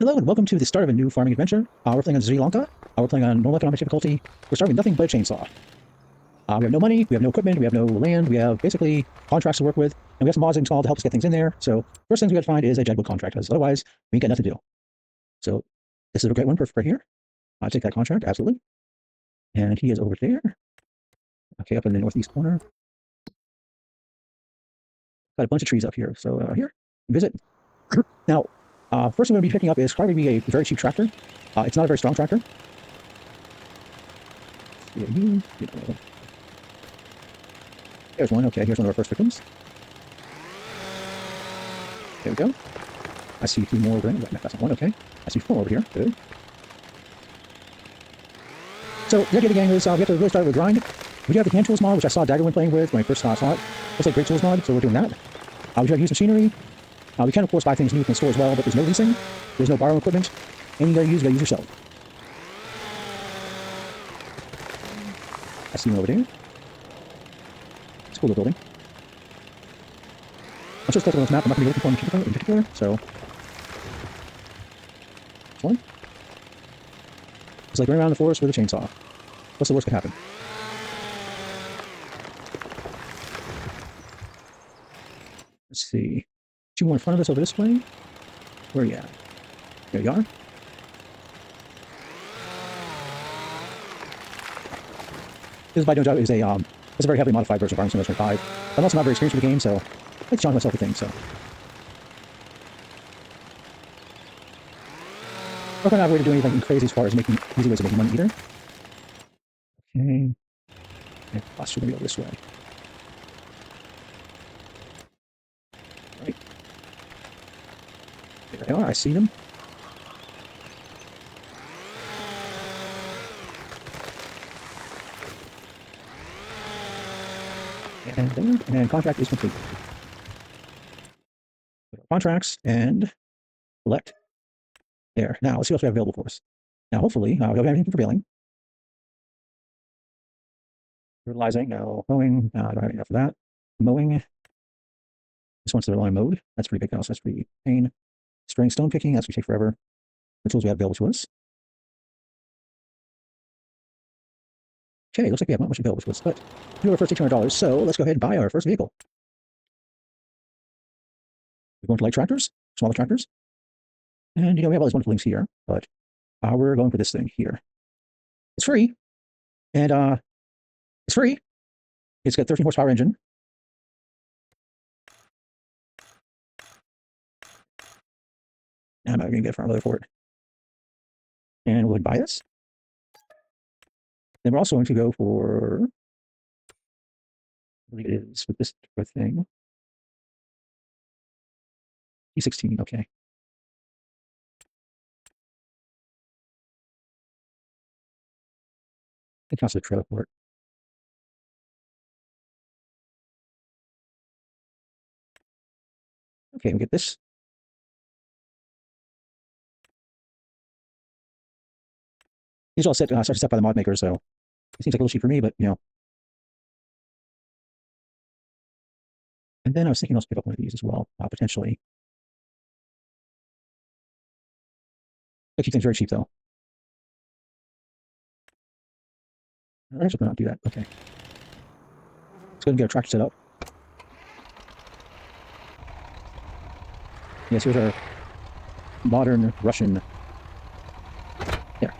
Hello and welcome to the start of a new farming adventure. We're playing on Sri Lanka. We're playing on normal economic difficulty. We're starting with nothing but a chainsaw. We have no money, we have no equipment, we have no land, we have basically contracts to work with, and we have some mods installed to help us get things in there. So first things we got to find is a deadwood contract, because otherwise we ain't got nothing to do. So this is a great one for right here. I take that contract, absolutely. And he is over there. Okay, up in the northeast corner. Got a bunch of trees up here. So here, visit. Now, first thing we're going to be picking up is probably be a very cheap tractor. It's not a very strong tractor. There's one. Okay, here's one of our first victims. There we go. I see 3 more over there. That's not one. Okay. I see 4 over here. Good. So the idea of the game is we have to really start with a grind. We do have the hand tools mod, which I saw Daggerwin playing with when I first saw it. Looks like great tools mod, so we're doing that. We try to use machinery. We can, of course, buy things new from the store as well, but there's no leasing. There's no borrowing equipment. And you gotta use yourself. I see one over there. It's a cool little building. I'll just click on this map. I'm not going to be looking for in particular, so. This one. It's like running around the forest with a chainsaw. What's the worst that could happen? Let's see. 2 more in front of us over this way. Where are you at? There you are. This by no doubt is it's a very heavily modified version of Farming Simulator 5. I'm also not very experienced with the game, so I like to challenge myself with things, so. I'm not going to have a way to do anything crazy as far as making easy ways of making money either. Okay. And plus we're going to go this way. Right. There they are, I see them. And there, and contract is complete. Contracts and select. There. Now, let's see what else we have available for us. Now, hopefully, we don't have anything for baling. Fertilizing, no. Mowing, I don't have enough for that. Mowing. This one's the line mode. That's pretty big house. That's pretty pain. Spraying stone picking, that's going to take forever. The tools we have available to us. Okay, looks like we have not much available to us, but we do our first $600, so let's go ahead and buy our first vehicle. We're going to light tractors, smaller tractors. And, we have all these wonderful things here, but we're going for this thing here. It's free, and it's free. It's got 13 horsepower engine. I'm not going to get a front loader for it. And we'll buy this. Then we're also going to go for, I think it is with this thing. E16, okay. It counts as a trailer for it. Okay, we get this. These are all set by the mod maker, so it seems like a little cheap for me, but And then I was thinking I'll pick up one of these as well, potentially. I keep things very cheap though. I'm actually not do that. Okay. Let's go and get a tractor set up. Yes, here's our modern Russian. There.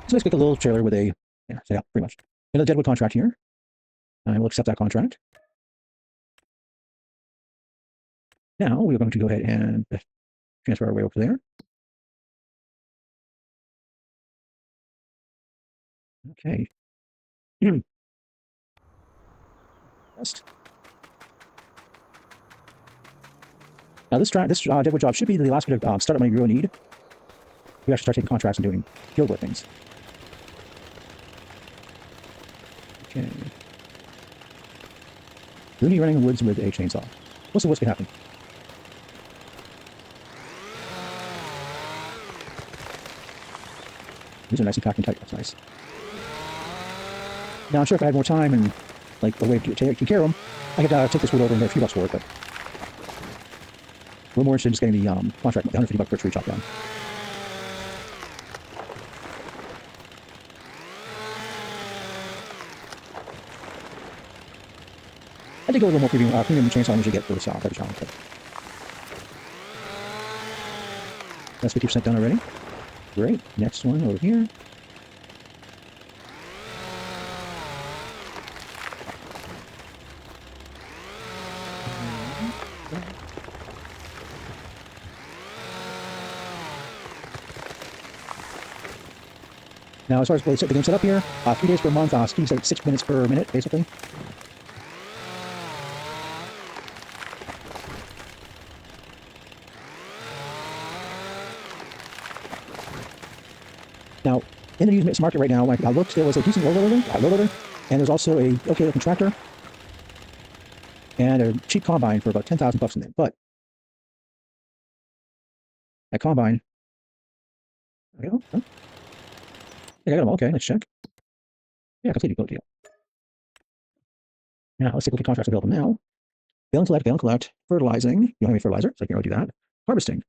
So let's pick a little trailer with a, so yeah, pretty much. Got a deadwood contract here. I will accept that contract. Now we are going to go ahead and transfer our way over there. Okay. Best. Now this deadwood job should be the last bit of startup money we really need. We actually start taking contracts and doing fieldwork things. Okay. Looney running in the woods with a chainsaw. What's the worst that could happen? These are nice and packed and tight. That's nice. Now, I'm sure if I had more time and like a way to take care of them, I could take this wood over and get a few bucks for it, but We're more interested in just getting the contract, the $150 per tree chop down. I did go a little more premium chainsaw than I usually get for this type of challenge. But that's 50% done already. Great. Next one over here. Now, as far as the game setup here, 3 days per month, speed 6 minutes per minute, basically. Now, in the used market right now, like I looked, there was a decent low loader, and there's also a okay looking tractor, and a cheap combine for about $10,000 in there. But that combine, I got them. Okay, let's check. Yeah, completely good deal. Now, let's take a look at contracts available now. Bale and collect, fertilizing. You don't have any fertilizer, so I can't really do that. Harvesting.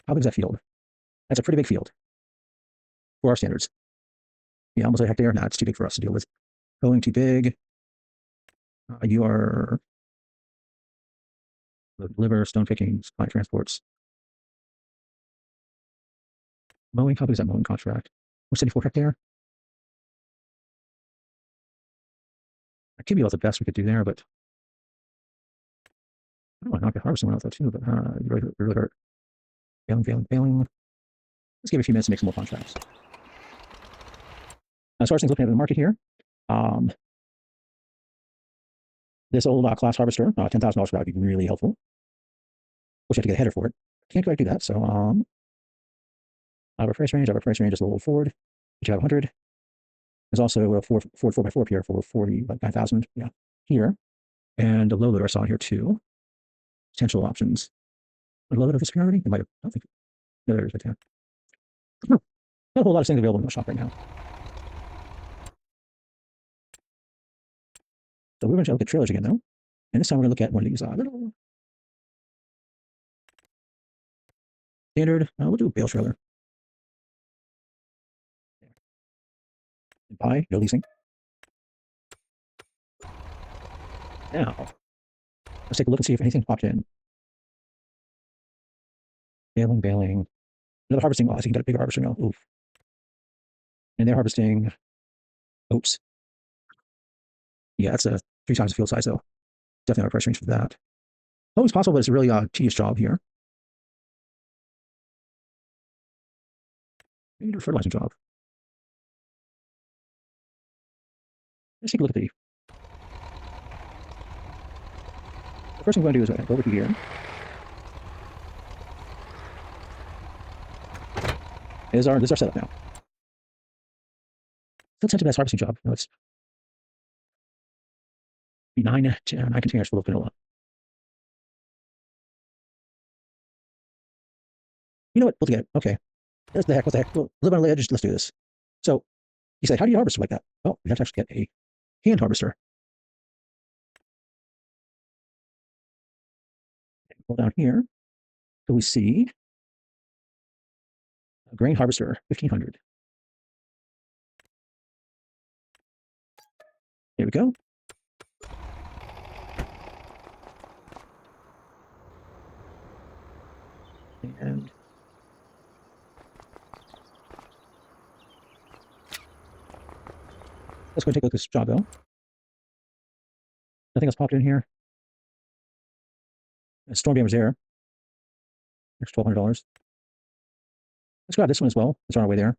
How big is that field? That's a pretty big field for our standards. Yeah, almost a hectare. Nah, it's too big for us to deal with. Going too big. You are liver, stone pickings, plant transports. Mowing. How big is that mowing contract? 74 hectare. That could be about the best we could do there, but I don't want to knock the harvesting one out though too. But you really hurt. Bailing. Let's give it a few minutes to make some more contracts. As far as things looking at the market here, this old class harvester, $10,000 for that would be really helpful. Wish I had to get a header for it. Can't quite do that. So our price range is a little Ford, which you have 100. There's also a Ford 4x4 up here for 49,000. Yeah, here, and a low loader I saw here too. Potential options. A low loader this here already? It might have. I don't think. No, there is right there. Not a whole lot of things available in the shop right now. So we're going to look at trailers again though, and this time we're going to look at one of these little standard. We'll do a bale trailer. Buy, no leasing. Now, let's take a look and see if anything popped in. Baling. Another harvesting. Oh, I think got a bigger harvester now. Oof. And they're harvesting oats. Yeah, that's 3 times the field size though. Definitely our price range for that. Always possible, but it's a really tedious job here. Maybe do a fertilizing job. Let's take a look at the first thing we're going to do is go over to here. This is our setup now. Let's head to the harvesting job. Now let's be 9 containers full of canola. You know what? We'll get it. Okay. What the heck? We'll live on the edge. Let's do this. So you say, how do you harvest like that? Well, we have to actually get a hand harvester. Go down here. So we see a grain harvester, 1500. There we go. And let's go take a look at this job though. Nothing else popped in here. Storm damage there. Next $1,200. Let's grab this one as well. Let's on our way there.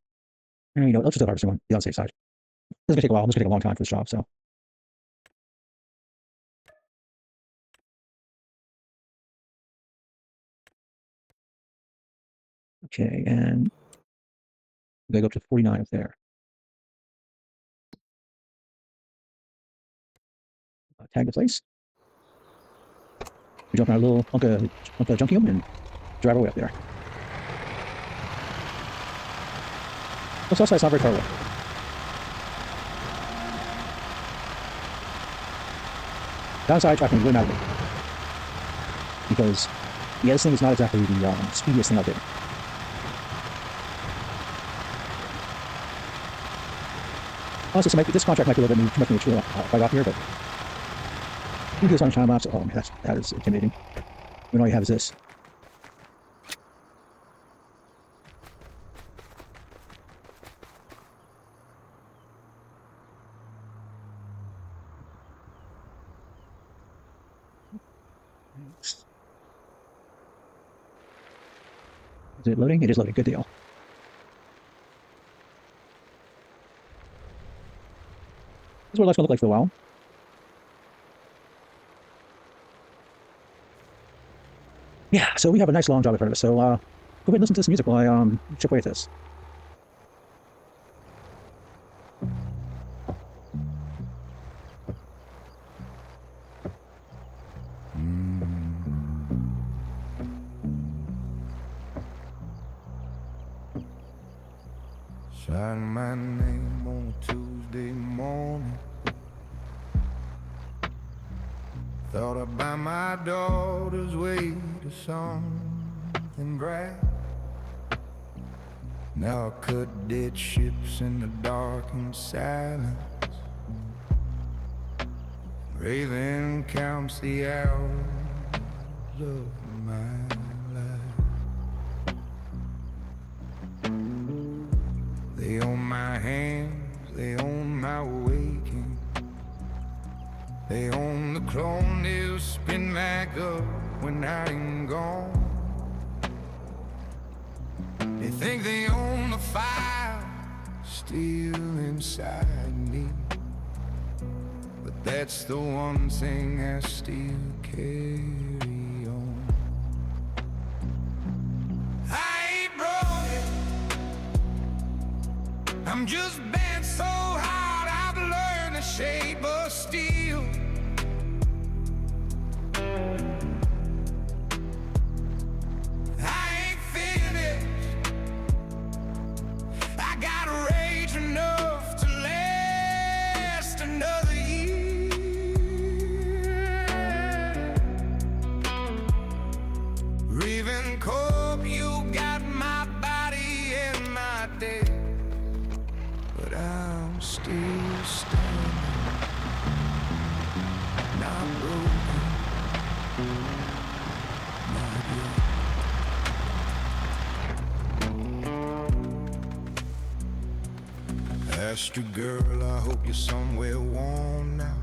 And you know, let's just do the harvesting one, the on the safe side. This is gonna take a while. This is gonna take a long time for this job, so. Okay, and we gotta go up to 49 up there. Tag the place. We jump on our little Unca Junkium and drive our way up there. Looks outside, it's not very far away. Downside, tracking really madly. Because Yeah, this thing is not exactly the speediest thing out there. Also, this contract might be a little bit too much mature right off here, but you do this on time lapse. Oh man, that is intimidating. When all you have is this. Is it loading? It is loading. Good deal. This is what life's gonna look like for a while. Yeah, so we have a nice long job in front of us. So go ahead and listen to this music while I chip away at this. Sign my name on Tuesday morning. Thought I'd buy my daughter's way to something bright. Now I cut dead ships in the dark and silence. Raven counts the hours of my life. They own my hands, they own my waking. They own the clone they'll spin back up when I'm gone. They think they own the fire still inside me, but that's the one thing I still carry on. I ain't broken, I'm just bent so hard I've learned the shape of steel. I ain't finished, I got rage enough to last another year. Raven Corp, you got my body and my dead, but I'm still standing, not broken, not yet. Asked you, girl, I hope you're somewhere warm now.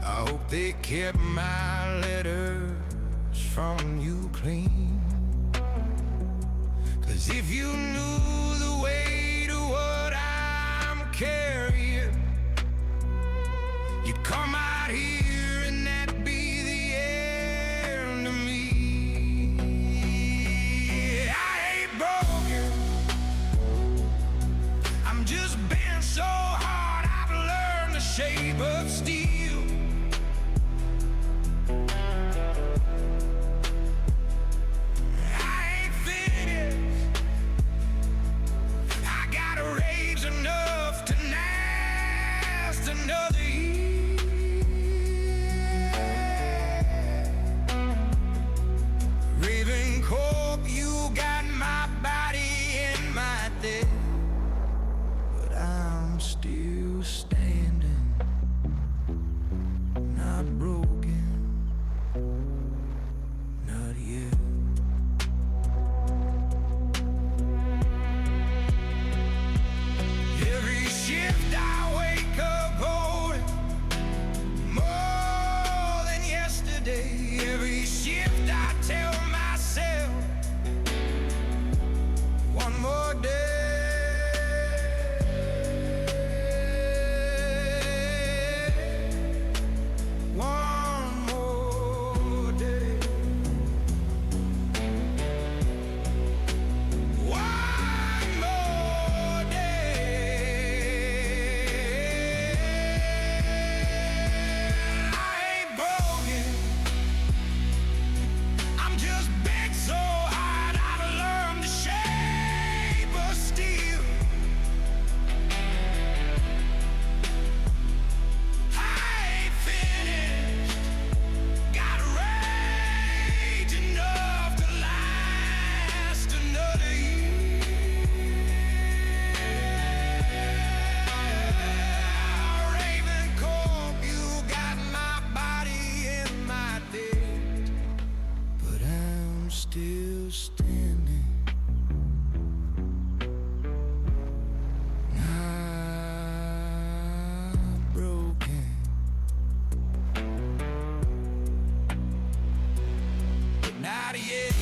I hope they kept my letters from you clean. 'Cause if you knew the weight of what I'm carrying, you'd come out here and that'd be the end of me. I ain't broken, I'm just bent so hard I've learned the shape of steel. I ain't finished, I got rage enough to last another year. still standing. Not broken, but not yet.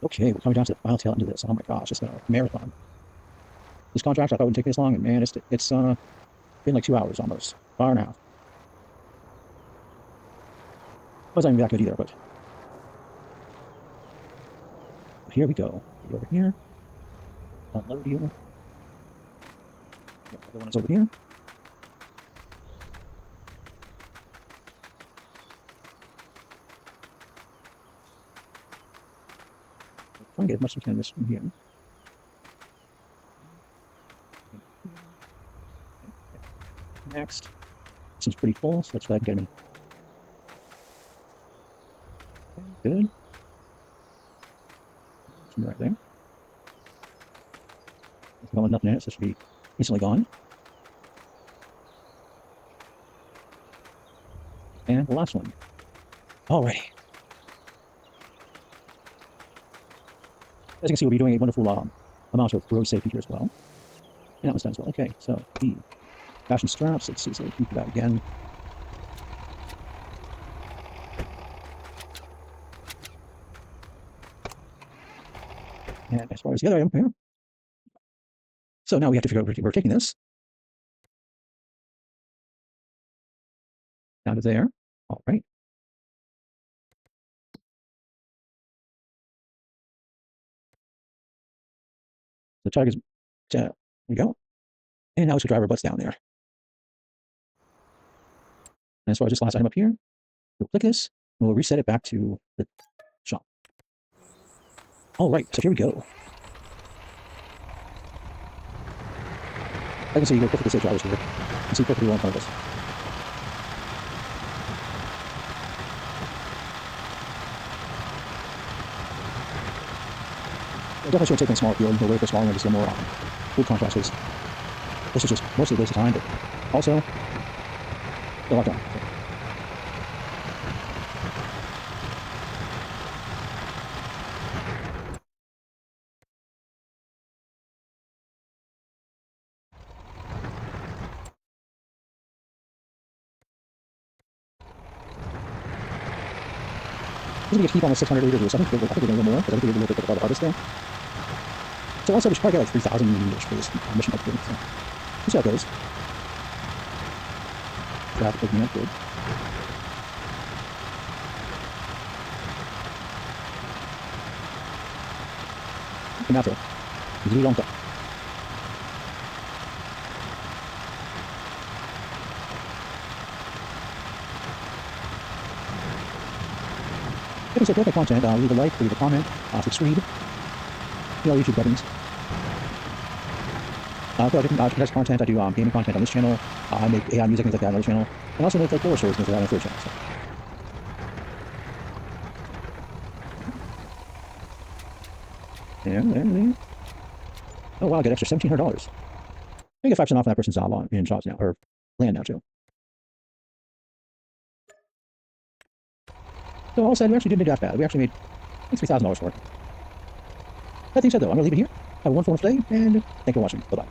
Okay, we're coming down to the final tail end of this. Oh my gosh, it's a marathon. This contract, I thought it wouldn't take this long, and man, it's been like 2 hours almost, hour and a half. Wasn't even that good either, but here we go. Over here. Unload you. The other one is over here. Try and get as much as we can of this from here. Next. Seems pretty full, so let's go ahead and get him in. Good. Some right there. There's going nothing in it, so it should be instantly gone. And the last one. Alrighty. As you can see, we'll be doing a wonderful amount of road safety here as well. And that was done as well. Okay, so the fashion straps, let's see, so keep that again. And as far as the other item here. So now we have to figure out where we're taking this. Down to there. All right. The tug is, there we go. And now we should drive our butts down there. And as far as this last item up here, we'll click this, and we'll reset it back to the shop. All right, so here we go. I can see we're perfectly safe drivers here. You can see perfectly well in front of us. I definitely should have taken a smaller field and go away for smaller and just get more good contrast. This is just mostly a waste of time, but also a lot done. So. This is going to keep on the 600 liters or something. I think we're going to go more, because I think we're a little bit above the harvest there. So also, we should probably get like 3,000 liters for this mission upgrade. So we'll see how it goes. Traffic is not good. And that's it. Sri Lanka. If you support my content, leave a like, leave a comment, subscribe. You know, YouTube buttons. I put out different content. I do gaming content on this channel. I make AI music, things like that on the other channel. And also make like horror stories, things like that on the third channel. So. Yeah. Oh wow, I get extra $1,700. I get 5% off that person's in jobs now, or land now too. So all said, we actually didn't do that bad. We actually made like $3,000 for it. That being said though, I'm going to leave it here. Have a wonderful day, and thank you for watching. Bye-bye.